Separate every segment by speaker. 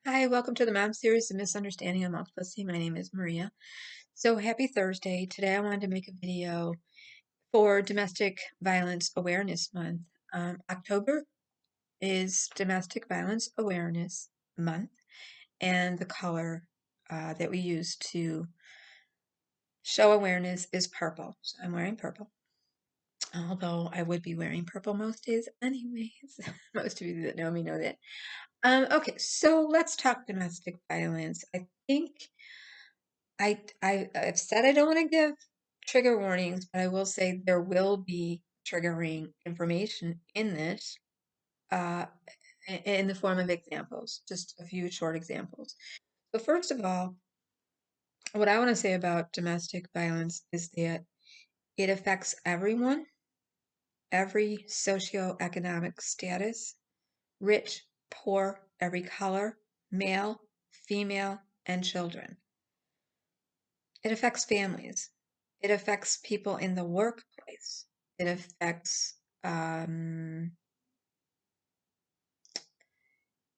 Speaker 1: Hi, welcome to the Mom Series, The Misunderstanding of Multiplicity. My name is Maria. So happy Thursday. Today I wanted to make a video for Domestic Violence Awareness Month. October is Domestic Violence Awareness Month, and the color that we use to show awareness is purple. So I'm wearing purple, although I would be wearing purple most days anyways. Most of you that know me know that. Okay, so let's talk domestic violence. I think I've said I don't want to give trigger warnings, but I will say there will be triggering information in this, uh, in the form of examples, just a few short examples. So first of all, what I want to say about domestic violence is that it affects everyone, every socioeconomic status, rich, poor, every color, male, female, and children. It affects families. It affects people in the workplace. It affects um,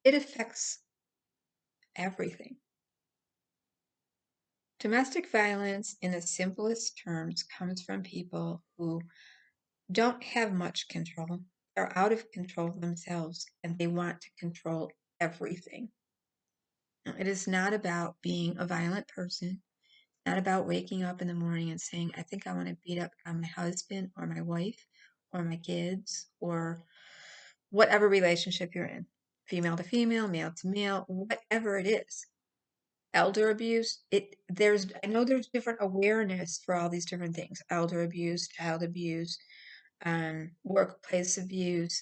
Speaker 1: it affects everything. Domestic violence, in the simplest terms, comes from people who don't have much control. They're out of control themselves and they want to control everything. Now, it is not about being a violent person. Not about waking up in the morning and saying, I think I want to beat up on my husband or my wife or my kids or whatever relationship you're in, female to female, male to male, whatever it is. Elder abuse, I know there's different awareness for all these different things. Elder abuse, child abuse, workplace abuse.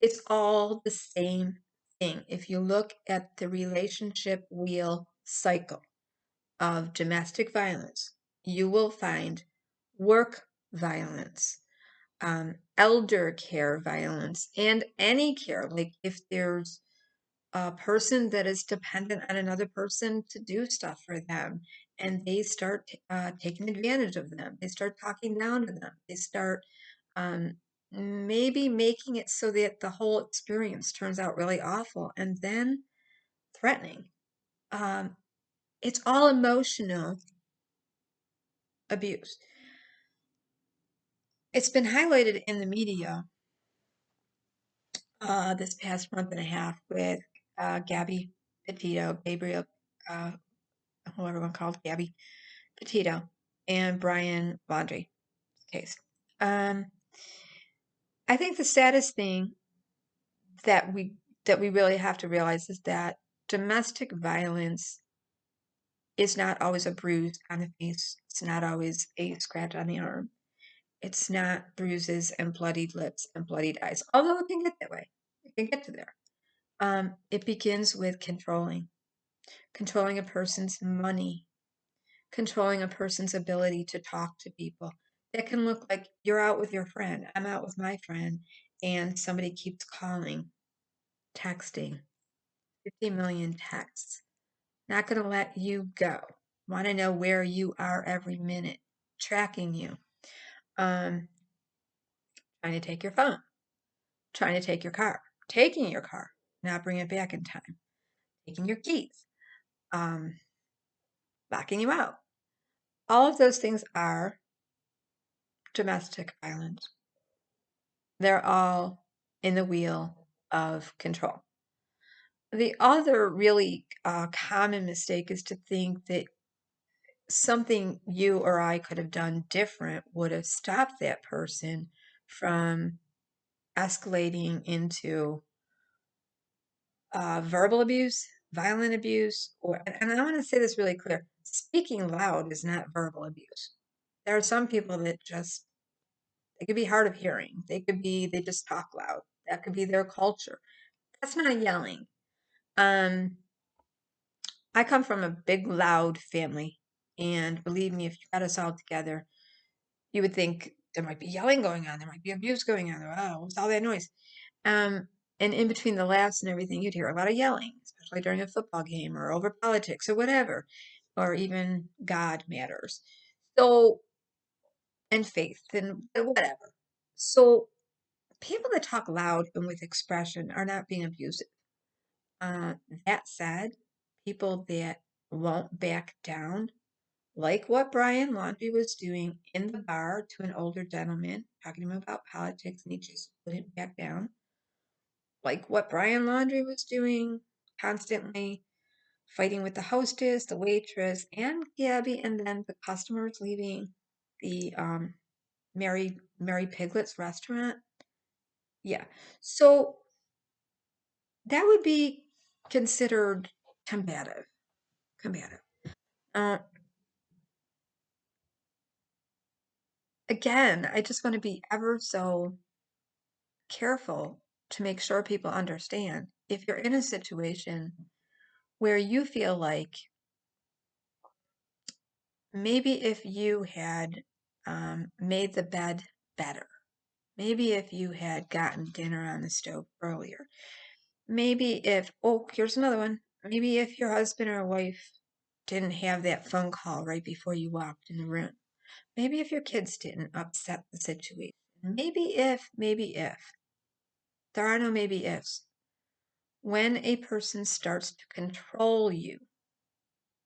Speaker 1: It's all the same thing. If you look at the relationship wheel cycle of domestic violence, you will find work violence, elder care violence, and any care. Like if there's a person that is dependent on another person to do stuff for them, and they start taking advantage of them, they start talking down to them, they start um, maybe making it so that the whole experience turns out really awful, and then threatening. Um, it's all emotional abuse. It's been highlighted in the media this past month and a half with Gabby Petito, Gabriel, uh, whoever everyone called Gabby Petito, and Brian Laundrie case. I think the saddest thing that we really have to realize is that domestic violence is not always a bruise on the face. It's not always a scratch on the arm. It's not bruises and bloodied lips and bloodied eyes, although it can get that way. It can get to there. It begins with controlling a person's money, controlling a person's ability to talk to people. That can look like you're out with your friend. I'm out with my friend, and somebody keeps calling, texting, 50 million texts. Not going to let you go. Want to know where you are every minute, tracking you. Trying to take your phone, trying to take your car, taking your car, not bring it back in time, taking your keys, locking you out. All of those things are domestic violence. They're all in the wheel of control. The other really common mistake is to think that something you or I could have done different would have stopped that person from escalating into verbal abuse, violent abuse, and I want to say this really clear. Speaking loud is not verbal abuse. There are some people that they could be hard of hearing. They just talk loud. That could be their culture. That's not yelling. I come from a big, loud family, and believe me, if you got us all together, you would think there might be yelling going on, there might be abuse going on. Oh, what's all that noise? Um, and in between the laughs and everything, you'd hear a lot of yelling, especially during a football game or over politics or whatever, or even God matters. So, and faith and whatever. So, people that talk loud and with expression are not being abusive. Uh, that said, people that won't back down, like what Brian Laundrie was doing in the bar to an older gentleman, talking to him about politics, and he just wouldn't back down, like what Brian Laundrie was doing, constantly fighting with the hostess, the waitress, and Gabby, and then the customers leaving the Mary Piglet's restaurant. Yeah. So that would be considered combative. Combative. Uh, Again, I just want to be ever so careful to make sure people understand if you're in a situation where you feel like maybe if you had made the bed better, maybe if you had gotten dinner on the stove earlier, maybe if, oh, here's another one, maybe if your husband or wife didn't have that phone call right before you walked in the room, maybe if your kids didn't upset the situation, maybe if, there are no maybe ifs. When a person starts to control you,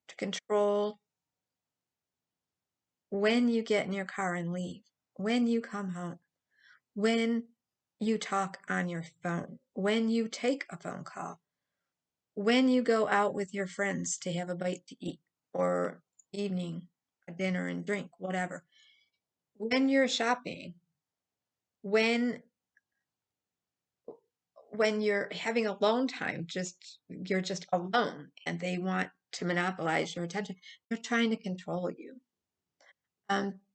Speaker 1: to control when you get in your car and leave, when you come home, when you talk on your phone, when you take a phone call, when you go out with your friends to have a bite to eat or evening, a dinner and drink, whatever, when you're shopping, when you're having alone time, you're just alone and they want to monopolize your attention, they're trying to control you.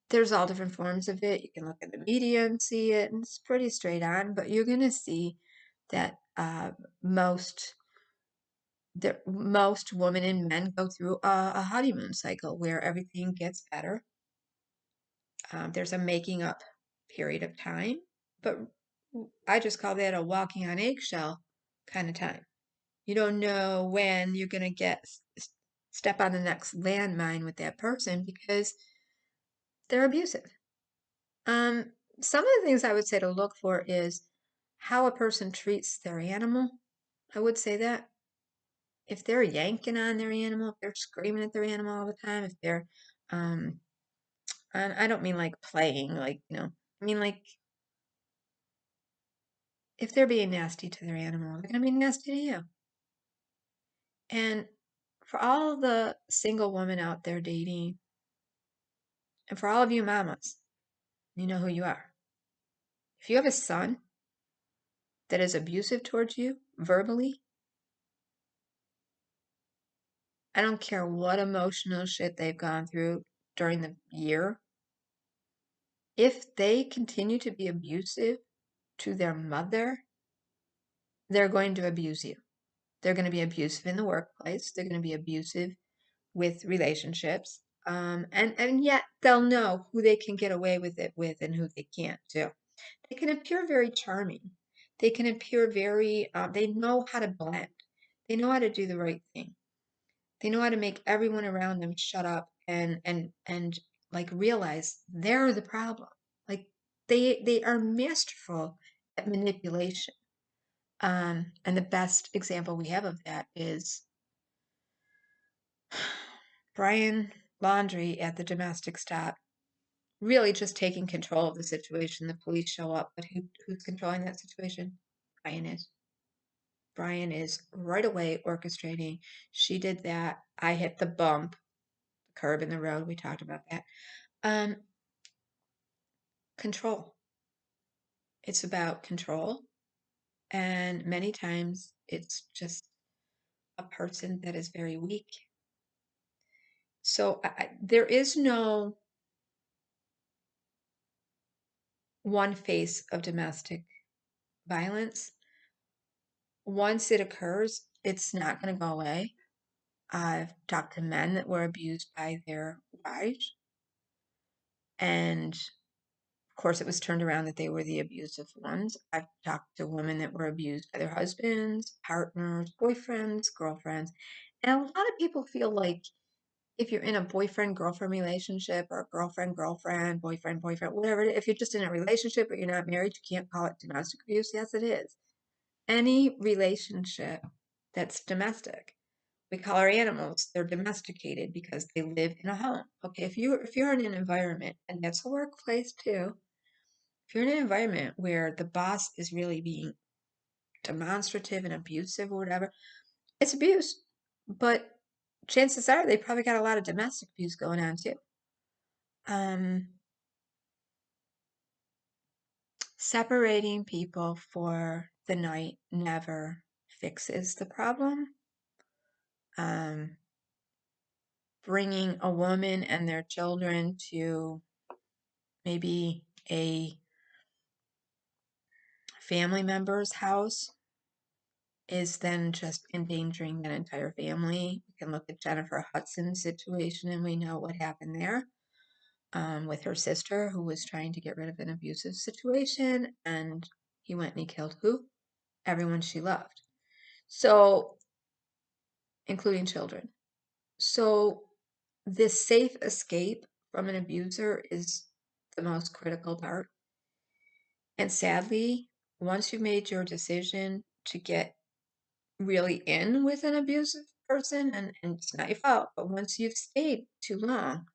Speaker 1: There's all different forms of it. You can look at the media and see it, and it's pretty straight on, but you're going to see that most women and men go through a honeymoon cycle where everything gets better. There's a making up period of time, but I just call that a walking on eggshell kind of time. You don't know when you're going to step on the next landmine with that person because they're abusive. Um, some of the things I would say to look for is how a person treats their animal. I would say that if they're yanking on their animal, if they're screaming at their animal all the time, if they're, um, and I don't mean like playing, like, I mean like if they're being nasty to their animal, they're going to be nasty to you. And for all the single women out there dating, and for all of you mamas, you know who you are. If you have a son that is abusive towards you verbally, I don't care what emotional shit they've gone through during the year. If they continue to be abusive to their mother, they're going to abuse you. They're going to be abusive in the workplace. They're going to be abusive with relationships. And yet they'll know who they can get away with it with and who they can't too. They can appear very charming. They can appear very, they know how to blend. They know how to do the right thing. They know how to make everyone around them shut up and like realize they're the problem. Like they are masterful at manipulation. And the best example we have of that is Brian Laundrie at the domestic stop, really just taking control of the situation. The police show up, but who's controlling that situation? Brian is. Brian is right away orchestrating. She did that. I hit the bump, the curb in the road. We talked about that. Um, Control. It's about control. And many times it's just a person that is very weak. So there is no one face of domestic violence. Once it occurs, it's not going to go away. I've talked to men that were abused by their wives, and of course, it was turned around that they were the abusive ones. I've talked to women that were abused by their husbands, partners, boyfriends, girlfriends. And a lot of people feel like if you're in a boyfriend-girlfriend relationship or girlfriend-girlfriend, boyfriend-boyfriend, whatever, if you're just in a relationship but you're not married, you can't call it domestic abuse. Yes, it is. Any relationship That's domestic. We call our animals, they're domesticated because they live in a home. Okay, if you're in an environment, and that's a workplace too, if you're in an environment where the boss is really being demonstrative and abusive or whatever, it's abuse. But chances are they probably got a lot of domestic abuse going on too. Um, Separating people for the night never fixes the problem. Bringing a woman and their children to maybe a family member's house is then just endangering that entire family. We can look at Jennifer Hudson's situation and we know what happened there, with her sister who was trying to get rid of an abusive situation, and he went and he killed who? Everyone she loved. So, including children. So, this safe escape from an abuser is the most critical part. And sadly, once you've made your decision to get really in with an abusive person, and it's not your fault, but once you've stayed too long,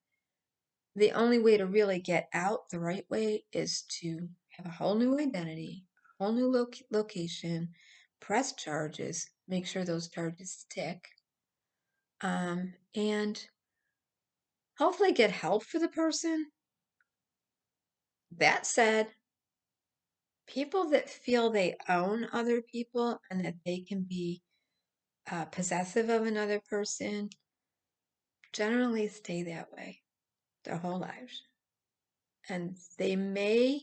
Speaker 1: the only way to really get out the right way is to have a whole new identity, a whole new location, press charges, make sure those charges stick, and hopefully get help for the person. That said, people that feel they own other people and that they can be possessive of another person generally stay that way their whole lives. And they may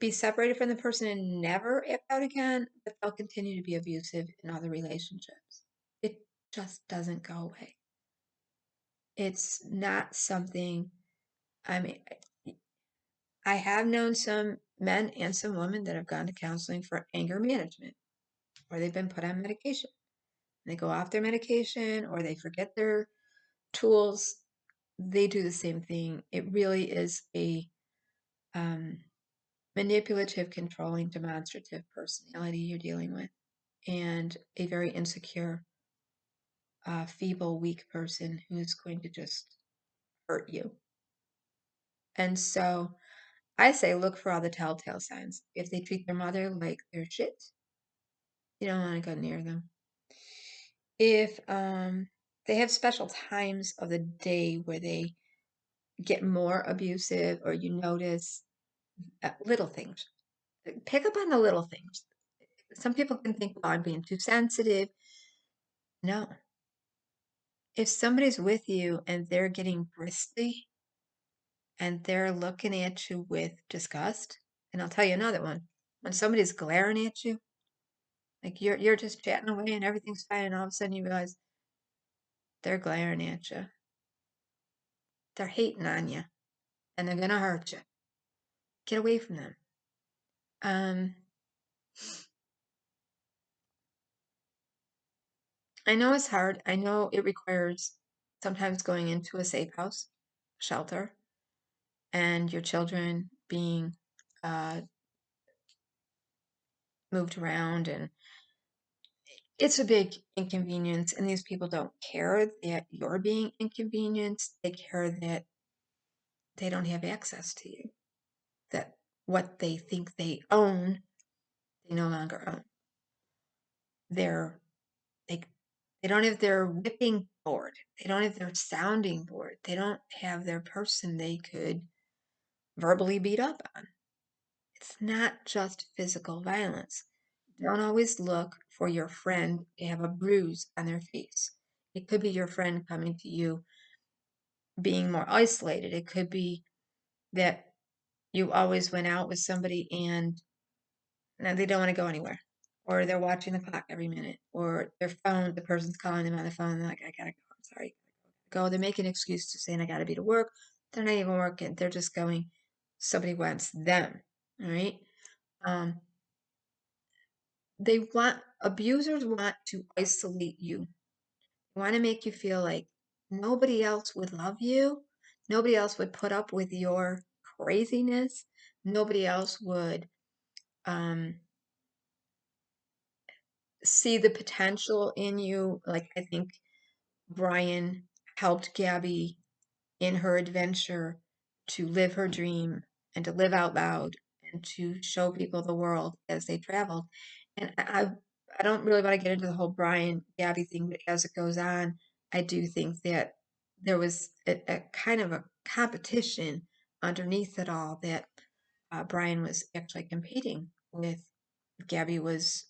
Speaker 1: be separated from the person and never act out again, but they'll continue to be abusive in other relationships. It just doesn't go away. It's not something, I mean, I have known some men and some women that have gone to counseling for anger management, or they've been put on medication. They go off their medication or they forget their tools. They do the same thing. It really is a manipulative, controlling, demonstrative personality you're dealing with, and a very insecure, feeble, weak person who is going to just hurt you. And so I say look for all the telltale signs. If they treat their mother like they're shit, you don't want to go near them. If they have special times of the day where they get more abusive, or you notice little things, pick up on the little things. Some people can think, well, I'm being too sensitive. No. If somebody's with you and they're getting bristly and they're looking at you with disgust, and I'll tell you another one. When somebody's glaring at you, like you're just chatting away and everything's fine, and all of a sudden you realize they're glaring at you. They're hating on you, and they're gonna hurt you. Get away from them. I know it's hard. I know it requires sometimes going into a safe house, shelter, and your children being moved around, and it's a big inconvenience. And these people don't care that you're being inconvenienced. They care that they don't have access to you, that what they think they own, they no longer own. They're they they don't have their whipping board. They don't have their sounding board. They don't have their person they could verbally beat up on. It's not just physical violence. Don't always look for your friend to have a bruise on their face. It could be your friend coming to you being more isolated. It could be that you always went out with somebody and now they don't want to go anywhere. Or they're watching the clock every minute. Or their phone, the person's calling them on the phone. They're like, I gotta go. I'm sorry. Go. They make an excuse to saying, I gotta be to work. They're not even working. They're just going, somebody wants them. All right. Um, abusers want to isolate you. They want to make you feel like nobody else would love you. Nobody else would put up with your craziness. Nobody else would um, see the potential in you. Like, I think Brian helped Gabby in her adventure to live her dream and to live out loud and to show people the world as they traveled. And I don't really want to get into the whole Brian Gabby thing, but as it goes on, I do think that there was a kind of a competition underneath it all, that Brian was actually competing with. Gabby was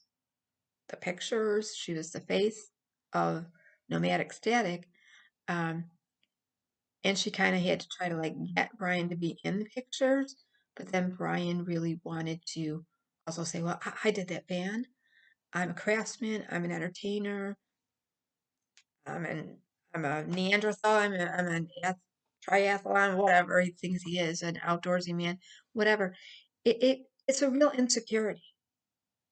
Speaker 1: the pictures, she was the face of nomadic static. Um, and she kind of had to try to like get Brian to be in the pictures, but then Brian really wanted to also say, well, I did that band. I'm a craftsman. I'm an entertainer. I'm an I'm a Neanderthal. I'm an triathlon, whatever he thinks he is, an outdoorsy man, whatever. It's a real insecurity.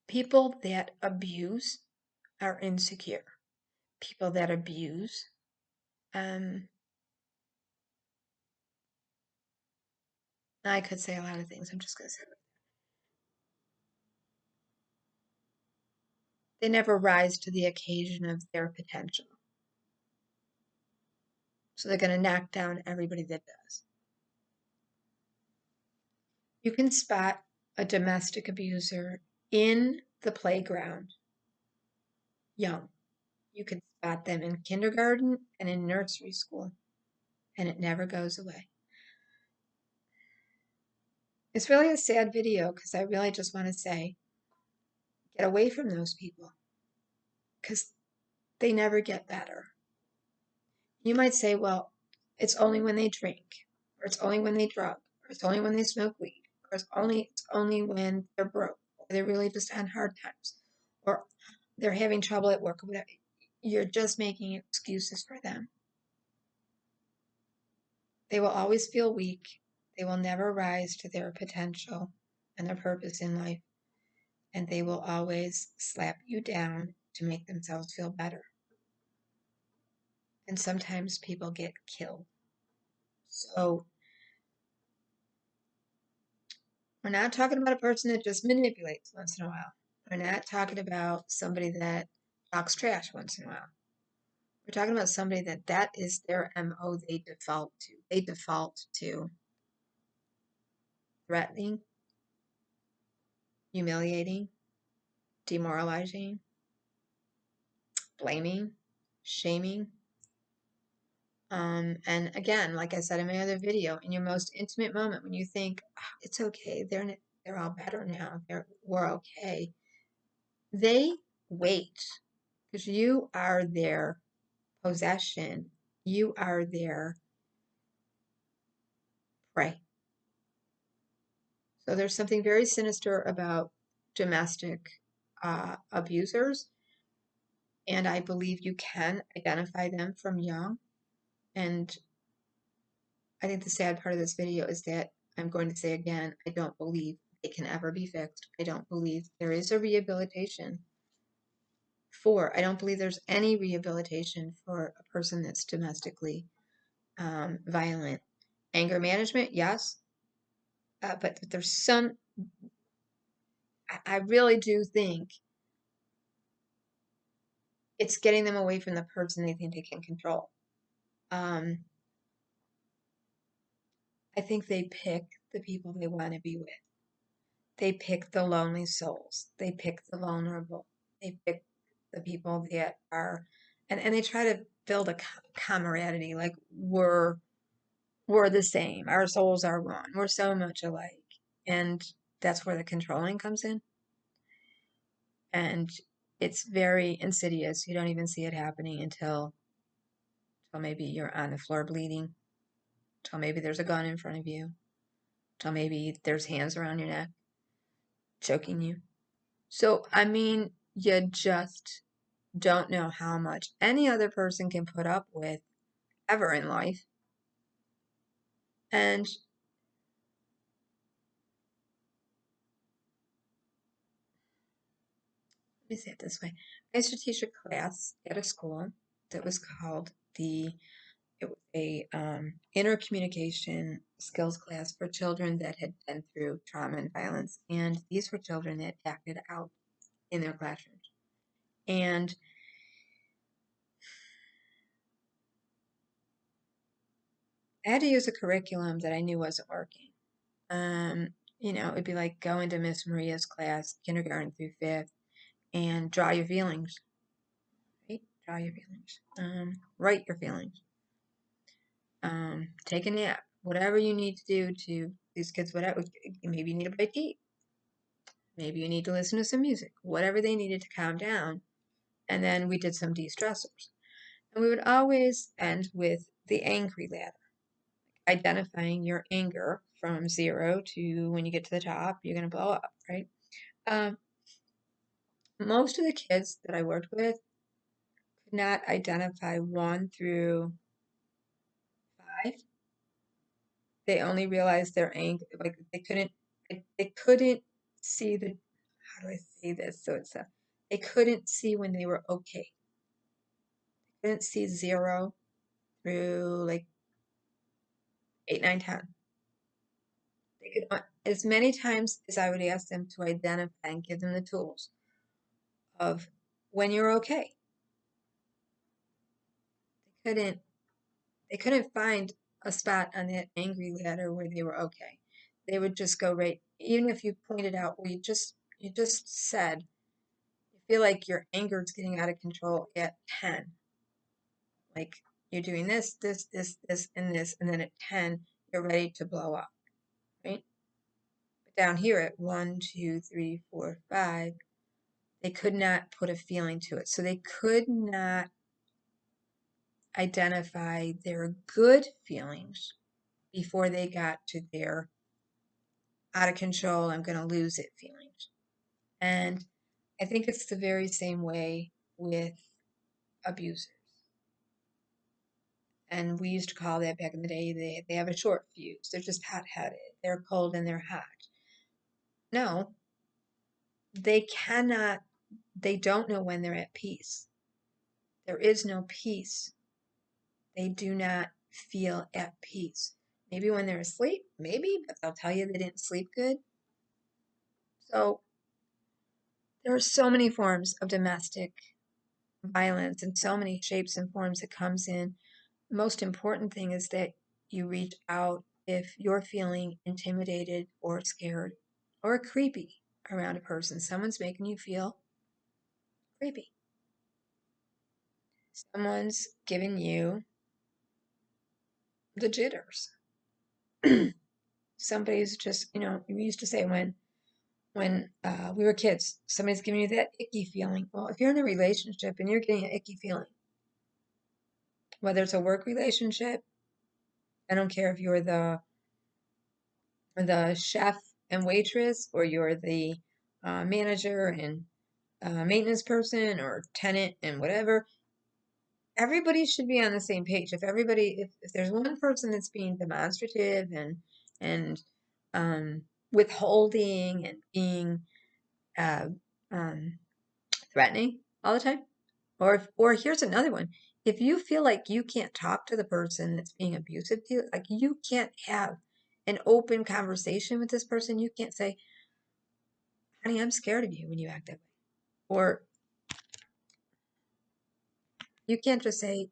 Speaker 1: People that abuse are insecure. People that abuse, um, I could say a lot of things. I'm just gonna say they never rise to the occasion of their potential. So they're going to knock down everybody that does. You can spot a domestic abuser in the playground young. You can spot them in kindergarten and in nursery school, and it never goes away. It's really a sad video because I really just want to say, get away from those people because they never get better. You might say, well, it's only when they drink, or it's only when they drug, or it's only when they smoke weed, or it's only when they're broke, or they're really just on hard times, or they're having trouble at work, or whatever. You're just making excuses for them. They will always feel weak. They will never rise to their potential and their purpose in life, and they will always slap you down to make themselves feel better. And sometimes people get killed. So we're not talking about a person that just manipulates once in a while. We're not talking about somebody that talks trash once in a while. We're talking about somebody that is their MO they default to. They default to threatening, humiliating, demoralizing, blaming, shaming. And again, like I said in my other video, in your most intimate moment when you think, "Oh, it's okay, they're all better now, we're okay," they wait because you are their possession. You are their prey. So there's something very sinister about domestic abusers, and I believe you can identify them from young. And I think the sad part of this video is that I'm going to say again, I don't believe it can ever be fixed. I don't believe there is a rehabilitation I don't believe there's any rehabilitation for a person that's domestically violent. Anger management, yes, but there's I really do think it's getting them away from the person they think they can control. Um, I think they pick the people they want to be with. They pick the lonely souls. They pick the vulnerable. They pick the people that are, and they try to build a camaraderie, like we're the same. Our souls are one. We're so much alike. And that's where the controlling comes in. And it's very insidious. You don't even see it happening until maybe you're on the floor bleeding, till maybe there's a gun in front of you, till maybe there's hands around your neck, choking you. So, I mean, you just don't know how much any other person can put up with ever in life. And let me say it this way. I used to teach a class at a school that was called it was a intercommunication skills class for children that had been through trauma and violence. And these were children that acted out in their classrooms. And I had to use a curriculum that I knew wasn't working. It'd be like going to Miss Maria's class, kindergarten through fifth, and draw your feelings, right? Draw your feelings. Write your feelings. Take a nap. Whatever you need to do to these kids, whatever. Maybe you need a bite to eat. Maybe you need to listen to some music. Whatever they needed to calm down. And then we did some de-stressors. And we would always end with the angry ladder, identifying your anger from 0 to when you get to the top, you're going to blow up, right? Most of the kids that I worked with could not identify 1 through 5. They only realized their anger, like they couldn't see how do I say this? So they couldn't see when they were okay. They couldn't see 0 through like 8, 9, 10. They could, as many times as I would ask them to identify and give them the tools of when you're okay. Couldn't they couldn't find a spot on that angry ladder where they were okay. They would just go right, even if you pointed out, well, you just said you feel like your anger is getting out of control at 10. Like you're doing this, and this, and then at 10, you're ready to blow up, right? But down here at 1, 2, 3, 4, 5, they could not put a feeling to it. So they could not identify their good feelings before they got to their out of control, I'm going to lose it feelings. And I think it's the very same way with abusers. And we used to call that back in the day, they have a short fuse. They're just hot-headed. They're cold and they're hot. No, they cannot, they don't know when they're at peace. There is no peace. They do not feel at peace. Maybe when they're asleep, maybe, but they'll tell you they didn't sleep good. So there are so many forms of domestic violence in so many shapes and forms it comes in. The most important thing is that you reach out if you're feeling intimidated or scared or creepy around a person. Someone's making you feel creepy. Someone's giving you the jitters. Somebody's just, we used to say when we were kids, somebody's giving you that icky feeling. Well, if you're in a relationship and you're getting an icky feeling, whether it's a work relationship, I don't care if you're the chef and waitress, or you're the manager and maintenance person, or tenant and whatever. Everybody should be on the same page. If there's one person that's being demonstrative and withholding and being uh, um, threatening all the time, or here's another one. If you feel like you can't talk to the person that's being abusive to you, like you can't have an open conversation with this person, you can't say, honey, I'm scared of you when you act that way. Or you can't just say,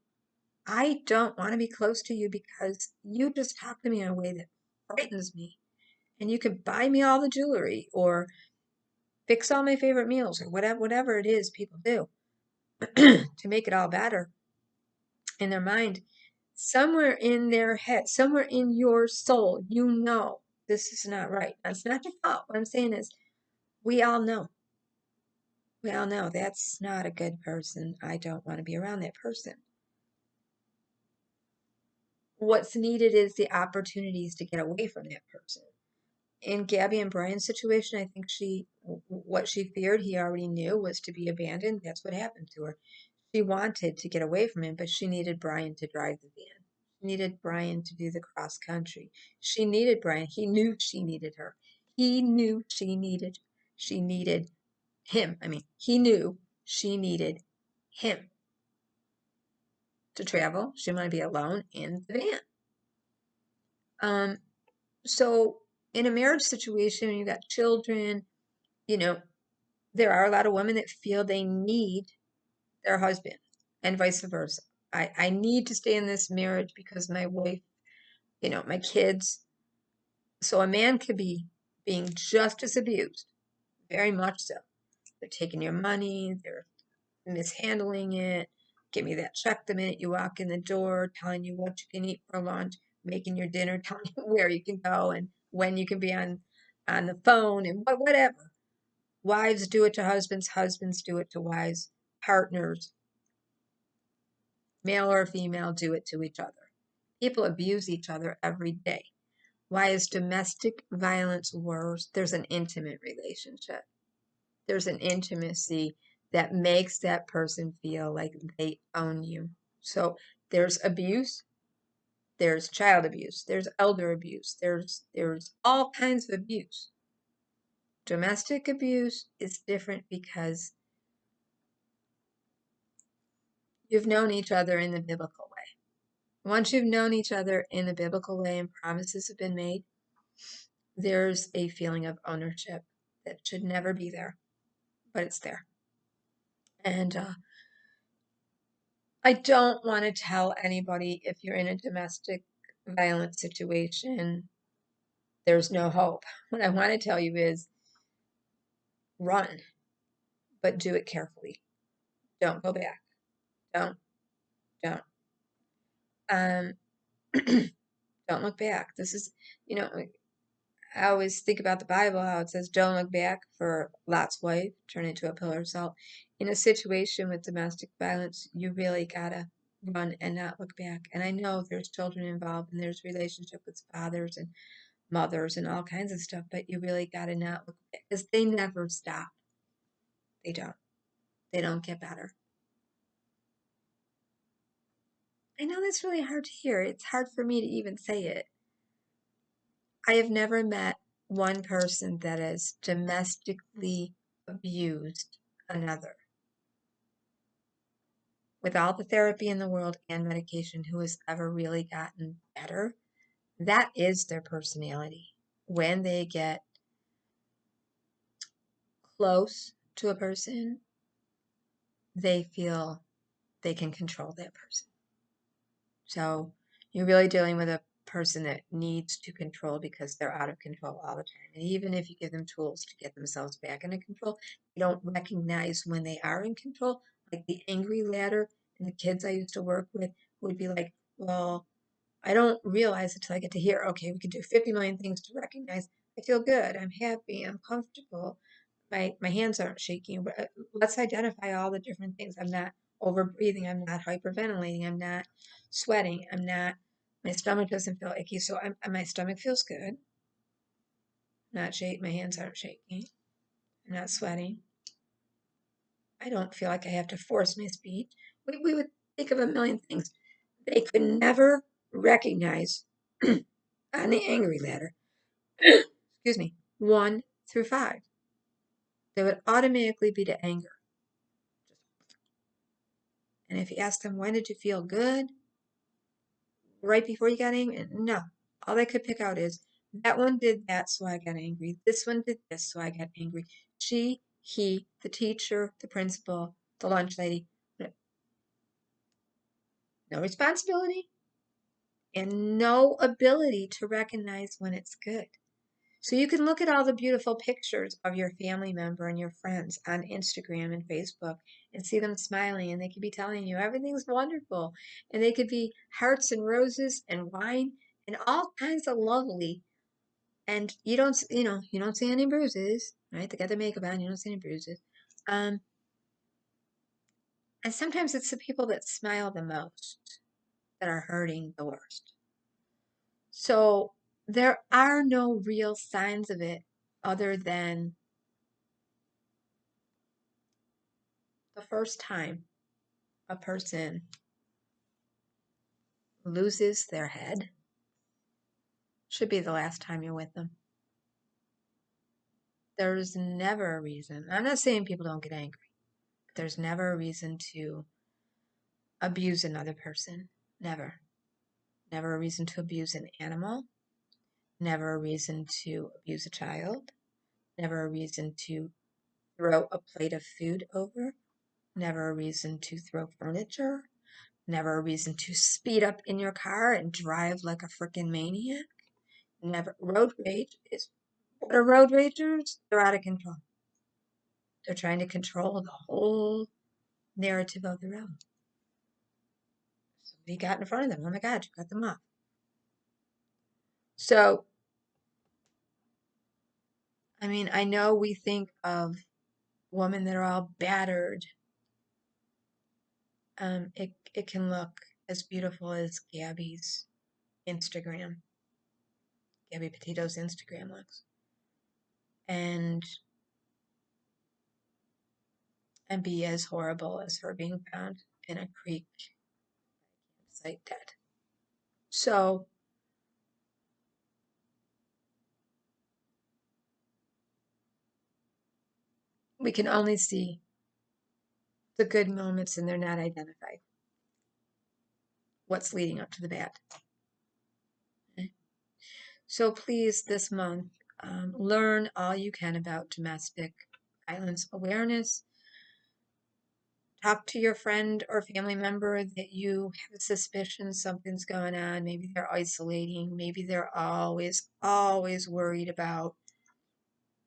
Speaker 1: I don't want to be close to you because you just talk to me in a way that frightens me. And you could buy me all the jewelry or fix all my favorite meals or whatever it is people do to make it all better in their mind. Somewhere in their head, somewhere in your soul, this is not right. That's not your fault. What I'm saying is, we all know. We all know that's not a good person. I don't want to be around that person. What's needed is the opportunities to get away from that person. In Gabby and Brian's situation, I think what she feared, he already knew, was to be abandoned. That's what happened to her. She wanted to get away from him, but she needed Brian to drive the van. She needed Brian to do the cross country. She needed Brian. He knew she needed her. He knew she needed him. I mean, he knew she needed him to travel. She didn't want to be alone in the van. So in a marriage situation, when you got children, there are a lot of women that feel they need their husband, and vice versa. I need to stay in this marriage because my wife, my kids. So a man could be being just as abused, very much so. They're taking your money, they're mishandling it, give me that check the minute you walk in the door, telling you what you can eat for lunch, making your dinner, telling you where you can go and when you can be on the phone and whatever. Wives do it to husbands, husbands do it to wives, partners, male or female, do it to each other. People abuse each other every day. Why is domestic violence worse? There's an intimate relationship. There's an intimacy that makes that person feel like they own you. So there's abuse, there's child abuse, there's elder abuse, there's all kinds of abuse. Domestic abuse is different because you've known each other in the biblical way. Once you've known each other in the biblical way and promises have been made, there's a feeling of ownership that should never be there, but it's there. And I don't want to tell anybody if you're in a domestic violence situation, there's no hope. What I want to tell you is run, but do it carefully. Don't go back. Don't. Um, don't look back. This is, you know, I always think about the Bible, how it says, don't look back for Lot's wife, turn into a pillar of salt. In a situation with domestic violence, you really gotta run and not look back. And I know there's children involved and there's relationship with fathers and mothers and all kinds of stuff, but you really gotta not look back because they never stop. They don't. They don't get better. I know that's really hard to hear. It's hard for me to even say it. I have never met one person that has domestically abused another with all the therapy in the world and medication who has ever really gotten better. That is their personality. When they get close to a person, they feel they can control that person. So you're really dealing with a person that needs to control because they're out of control all the time. And even if you give them tools to get themselves back into control, they don't recognize when they are in control. Like the angry ladder and the kids I used to work with would be like, well, I don't realize until I get to hear, okay, we can do 50 million things to recognize. I feel good. I'm happy. I'm comfortable. My hands aren't shaking. But let's identify all the different things. I'm not over breathing. I'm not hyperventilating. I'm not sweating. My stomach doesn't feel icky. So my stomach feels good. Not shake. My hands aren't shaking. I'm not sweating. I don't feel like I have to force my speech. We would think of a million things. They could never recognize on the angry ladder, excuse me, 1 through 5. They would automatically be to anger. And if you ask them, when did you feel good? Right before you got angry? No. All they could pick out is, that one did that, so I got angry. This one did this, so I got angry. She, he, the teacher, the principal, the lunch lady. No responsibility and no ability to recognize when it's good. So you can look at all the beautiful pictures of your family member and your friends on Instagram and Facebook and see them smiling, and they could be telling you everything's wonderful, and they could be hearts and roses and wine and all kinds of lovely. And you don't see any bruises, right? They got their makeup on, you don't see any bruises. And sometimes it's the people that smile the most that are hurting the worst. So there are no real signs of it other than the first time a person loses their head should be the last time you're with them. There's never a reason. I'm not saying people don't get angry, but there's never a reason to abuse another person. Never. Never a reason to abuse an animal. Never a reason to abuse a child. Never a reason to throw a plate of food over. never a reason to throw furniture, never a reason to speed up in your car and drive like a freaking maniac. Never. Road rage is, what are road ragers? They're out of control. They're trying to control the whole narrative of the road. Somebody got in front of them. Oh my God, you cut them off. So, I mean, I know we think of women that are all battered. It can look as beautiful as Gabby's Instagram. Gabby Petito's Instagram looks. And be as horrible as her being found in a creek site dead. So we can only see the good moments and they're not identified. What's leading up to the bad. Okay. So please, this month, learn all you can about domestic violence awareness. Talk to your friend or family member that you have a suspicion something's going on. Maybe they're isolating. Maybe they're always worried about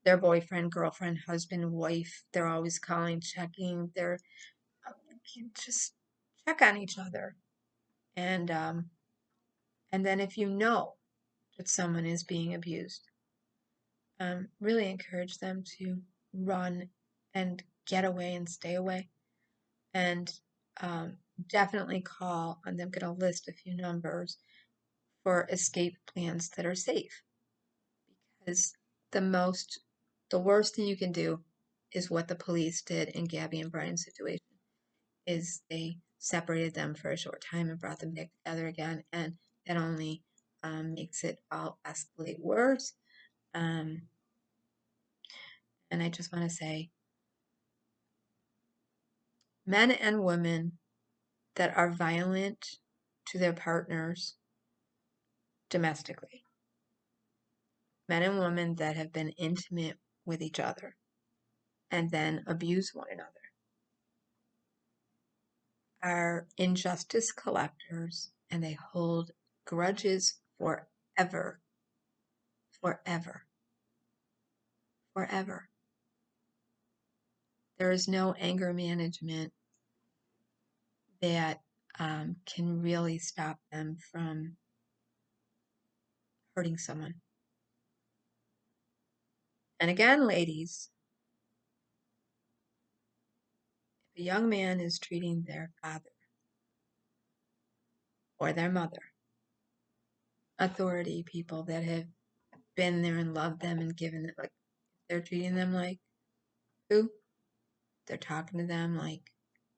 Speaker 1: their boyfriend, girlfriend, husband, wife. They're always calling, checking. They're just check on each other. And then if you know that someone is being abused, really encourage them to run and get away and stay away. And definitely call, and I'm going to list a few numbers for escape plans that are safe. Because the worst thing you can do is what the police did in Gabby and Brian's situation, is they separated them for a short time and brought them back together again, and that only makes it all escalate worse. And I just want to say, men and women that are violent to their partners domestically, men and women that have been intimate with each other and then abuse one another, are injustice collectors, and they hold grudges forever, forever, forever. There is no anger management that can really stop them from hurting someone. And again, ladies, if a young man is treating their father or their mother, authority people that have been there and loved them and given it, like, they're treating them like poo, they're talking to them like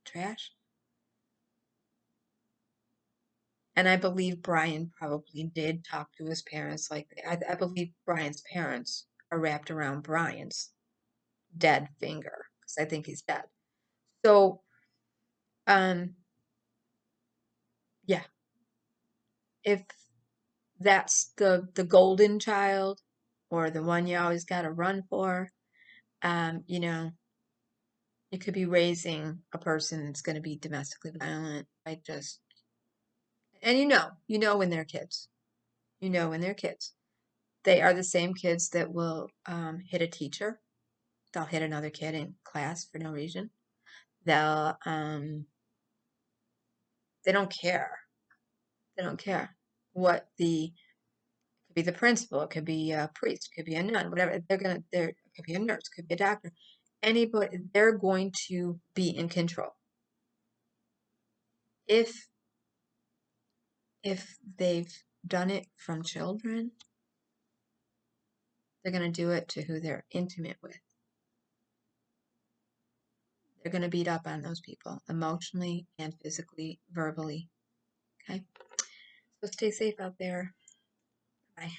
Speaker 1: trash. And I believe Brian probably did talk to his parents like that. I believe Brian's parents are wrapped around Brian's dead finger, because I think he's dead. So, yeah, if that's the golden child or the one you always got to run for, you know, you could be raising a person that's going to be domestically violent. And you know when they're kids. You know when they're kids. They are the same kids that will hit a teacher. They'll hit another kid in class for no reason. They'll, they don't care. They don't care what could be the principal, it could be a priest, it could be a nun, whatever. It could be a nurse, it could be a doctor. Anybody, they're going to be in control. If they've done it from children, they're going to do it to who they're intimate with. They're going to beat up on those people emotionally and physically, verbally. Okay? So stay safe out there. Bye.